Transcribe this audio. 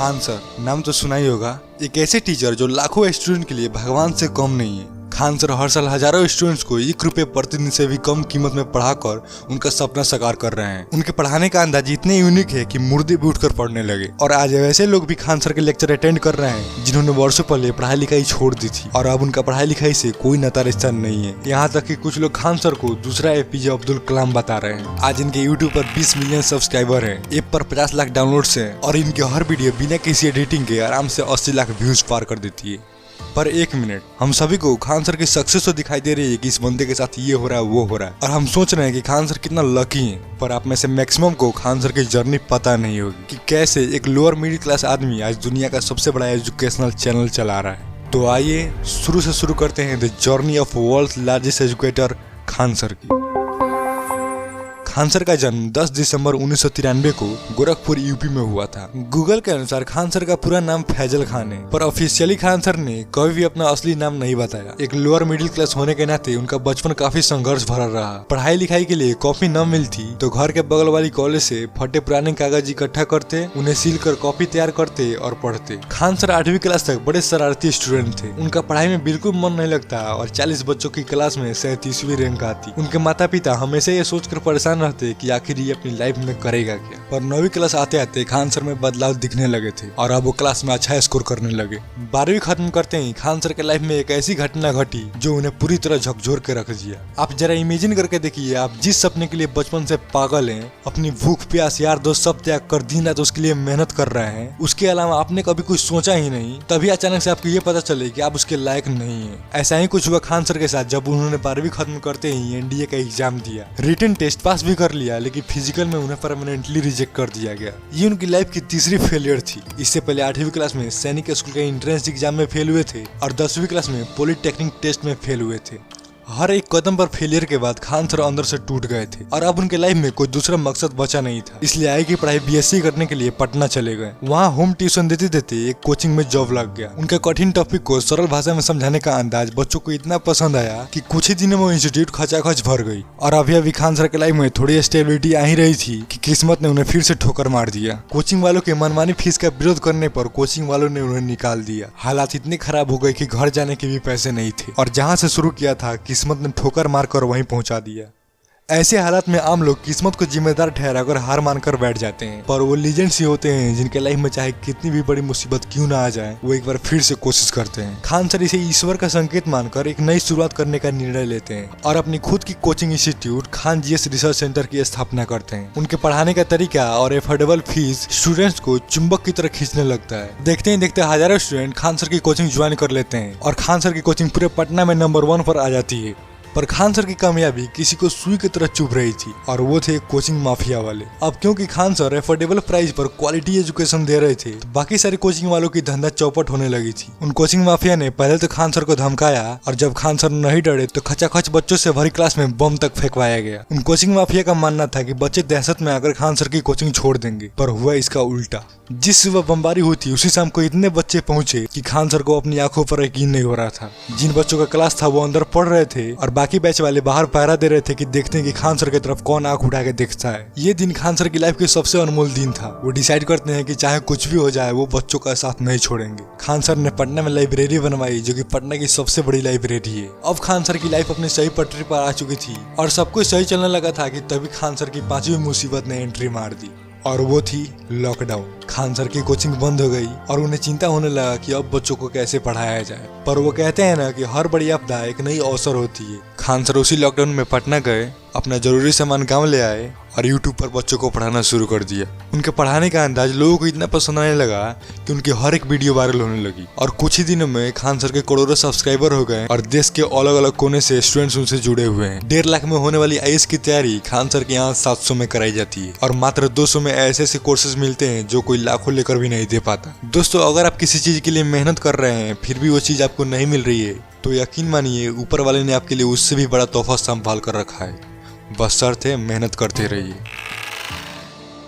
Khan sir नाम तो सुना ही होगा। एक ऐसे टीचर जो लाखों स्टूडेंट के लिए भगवान से कम नहीं है। खान सर हर साल हजारों स्टूडेंट्स को ₹1 प्रतिदिन से भी कम कीमत में पढ़ाकर उनका सपना साकार कर रहे हैं। उनके पढ़ाने का अंदाज इतने यूनिक है कि मुर्दे भी उठकर पढ़ने लगे। और आज वैसे लोग भी खान सर के लेक्चर अटेंड कर रहे हैं जिन्होंने वर्षों पहले पढ़ाई लिखाई छोड़ दी थी और अब उनका पढ़ाई लिखाई से कोई नाता रिश्ता नहीं है। यहाँ तक कि कुछ लोग खान सर को दूसरा APJ अब्दुल कलाम बता रहे हैं। आज इनके YouTube पर 20 मिलियन सब्सक्राइबर हैं, ऐप पर 50 लाख डाउनलोड्स हैं और इनकी हर वीडियो बिना किसी एडिटिंग के आराम से 80 लाख व्यूज पार कर देती है। पर एक मिनट, हम सभी को खान सर की सक्सेस तो दिखाई दे रही है कि इस बंदे के साथ ये हो रहा है वो हो रहा है और हम सोच रहे हैं कि खान सर कितना लकी हैं। पर आप में से मैक्सिमम को खान सर की जर्नी पता नहीं होगी कि कैसे एक लोअर मिडिल क्लास आदमी आज दुनिया का सबसे बड़ा एजुकेशनल चैनल चला रहा है। तो आइए शुरू करते हैं the journey of world's largest educator Khan sir की। खान सर का जन्म 10 दिसंबर 1993 को गोरखपुर यूपी में हुआ था। गूगल के अनुसार खान सर का पूरा नाम फैजल खान है, पर ऑफिशियली खान सर ने कभी भी अपना असली नाम नहीं बताया। एक लोअर मिडिल क्लास होने के नाते उनका बचपन काफी संघर्ष भरा रहा। पढ़ाई लिखाई के लिए कॉपी न मिलती तो घर के बगल वाली कॉलेज से फटे पुराने कागज इकट्ठा करते, उन्हें सील कर कॉपी तैयार करते और पढ़ते। खान सर 8वीं क्लास तक बड़े शरारती स्टूडेंट थे। उनका पढ़ाई में बिल्कुल मन नहीं लगता और 40 बच्चों की क्लास में 37वीं रैंक आती। उनके माता पिता हमेशा ये सोचकर परेशान रहते कि आखिर ये अपनी लाइफ में करेगा क्या। पर 9वीं क्लास आते आते खान सर में बदलाव दिखने लगे थे और अब वो क्लास में अच्छा स्कोर करने लगे। 12वीं खत्म करते ही खान सर के लाइफ में एक ऐसी घटना घटी जो उन्हें पूरी तरह झकझोर के रख दिया। आप जरा इमेजिन करके देखिए, आप जिस सपने के लिए बचपन से पागल हैं, अपनी भूख प्यास यार दोस्त सब त्याग कर दिन रात उसके लिए मेहनत कर रहे हैं, उसके अलावा आपने कभी कुछ सोचा ही नहीं, तभी अचानक से आपको ये पता चले कि आप उसके लायक नहीं है। ऐसा ही कुछ हुआ खान सर के साथ जब उन्होंने 12वीं खत्म करते ही NDA का एग्जाम दिया। रिटन टेस्ट पास भी कर लिया लेकिन फिजिकल में उन्हें परमानेंटली रिजेक्ट कर दिया गया। ये उनकी लाइफ की तीसरी फेलियर थी। इससे पहले 8वीं क्लास में सैनिक स्कूल के एंट्रेंस एग्जाम में फेल हुए थे और 10वीं क्लास में पॉलिटेक्निक टेस्ट में फेल हुए थे। हर एक कदम पर फेलियर के बाद खान सर अंदर से टूट गए थे और अब उनके लाइफ में कोई दूसरा मकसद बचा नहीं था। इसलिए आगे की पढ़ाई BSc करने के लिए पटना चले गए। वहाँ होम ट्यूशन देते देते एक कोचिंग में जॉब लग गया। उनका कठिन टॉपिक को सरल भाषा में समझाने का अंदाज बच्चों को इतना पसंद आया कि कुछ ही दिनों में इंस्टीट्यूट खचाखच भर गई। और अभी खान सर के लाइफ में थोड़ी स्टेबिलिटी आ ही रही थी कि किस्मत ने उन्हें फिर से ठोकर मार दिया। कोचिंग वालों के मनमानी फीस का विरोध करने पर कोचिंग वालों ने उन्हें निकाल दिया। हालात इतने खराब हो गए कि घर जाने के भी पैसे नहीं थे और जहाँ से शुरू किया था किस्मत ने ठोकर मारकर वहीं पहुंचा दिया। ऐसे हालात में आम लोग किस्मत को जिम्मेदार ठहराकर हार मानकर बैठ जाते हैं, पर वो लीजेंड्स ही होते हैं जिनके लाइफ में चाहे कितनी भी बड़ी मुसीबत क्यों ना आ जाए वो एक बार फिर से कोशिश करते हैं। खान सर इसे ईश्वर का संकेत मानकर एक नई शुरुआत करने का निर्णय लेते हैं और अपनी खुद की coaching institute Khan GS research centre की स्थापना करते हैं। उनके पढ़ाने का तरीका और एफोर्डेबल फीस स्टूडेंट्स को चुंबक की तरह खींचने लगता है। देखते ही देखते हजारों स्टूडेंट खान सर की कोचिंग ज्वाइन कर लेते हैं और खान सर की कोचिंग पूरे पटना में नंबर 1 पर आ जाती है। पर खान सर की कामयाबी किसी को सुई की तरह चुभ रही थी और वो थे कोचिंग माफिया वाले। अब क्योंकि खान सर एफोर्डेबल प्राइस पर क्वालिटी एजुकेशन दे रहे थे तो बाकी सारे कोचिंग वालों की धंधा चौपट होने लगी थी। उन कोचिंग माफिया ने पहले तो खान सर को धमकाया और जब खान सर नहीं डरे तो खचाखच बच्चों से भरी क्लास में बम तक फेंकवाया गया। उन कोचिंग माफिया का मानना था कि बच्चे दहशत में आकर खान सर की कोचिंग छोड़ देंगे, पर हुआ इसका उल्टा। जिस सुबह बमबारी हुई थी उसी शाम को इतने बच्चे पहुंचे कि खान सर को अपनी आंखों पर यकीन नहीं हो रहा था। जिन बच्चों का क्लास था वो अंदर पढ़ रहे थे और बाकी बैच वाले बाहर पहरा दे रहे थे कि देखते हैं कि खान सर की तरफ कौन आंख उठा के देखता है। ये दिन खान सर की लाइफ के सबसे अनमोल दिन था। वो डिसाइड करते हैं कि चाहे कुछ भी हो जाए वो बच्चों का साथ नहीं छोड़ेंगे। खान सर ने पटना में लाइब्रेरी बनवाई जो कि पटना की सबसे बड़ी लाइब्रेरी है। अब खान सर की लाइफ अपनी सही पटरी पर आ चुकी थी और सब कुछ सही चलने लगा था कि तभी खान सर की 5वीं मुसीबत ने एंट्री मार दी और वो थी लॉकडाउन। खान सर की कोचिंग बंद हो गई और उन्हें चिंता होने लगा कि अब बच्चों को कैसे पढ़ाया जाए। पर वो कहते हैं ना कि हर बड़ी आपदा एक नई अवसर होती है। खान सर उसी लॉकडाउन में पटना गए, अपना जरूरी सामान गांव ले आए और YouTube पर बच्चों को पढ़ाना शुरू कर दिया। उनके पढ़ाने का अंदाज लोगों को इतना पसंद आने लगा कि उनकी हर एक वीडियो वायरल होने लगी और कुछ ही दिनों में खान सर के करोड़ों सब्सक्राइबर हो गए और देश के अलग अलग कोने से स्टूडेंट्स उनसे जुड़े हुए हैं। 1.5 लाख में होने वाली IAS की तैयारी खान सर के यहाँ 700 में कराई जाती है और मात्र 200 में ऐसे कोर्सेज मिलते हैं जो कोई लाखों लेकर भी नहीं दे पाता। दोस्तों, अगर आप किसी चीज के लिए मेहनत कर रहे हैं फिर भी वो चीज आपको नहीं मिल रही है तो यकीन मानिए ऊपर वाले ने आपके लिए उससे भी बड़ा तोहफा संभाल कर रखा है। बस शर्त है मेहनत करते रहिए।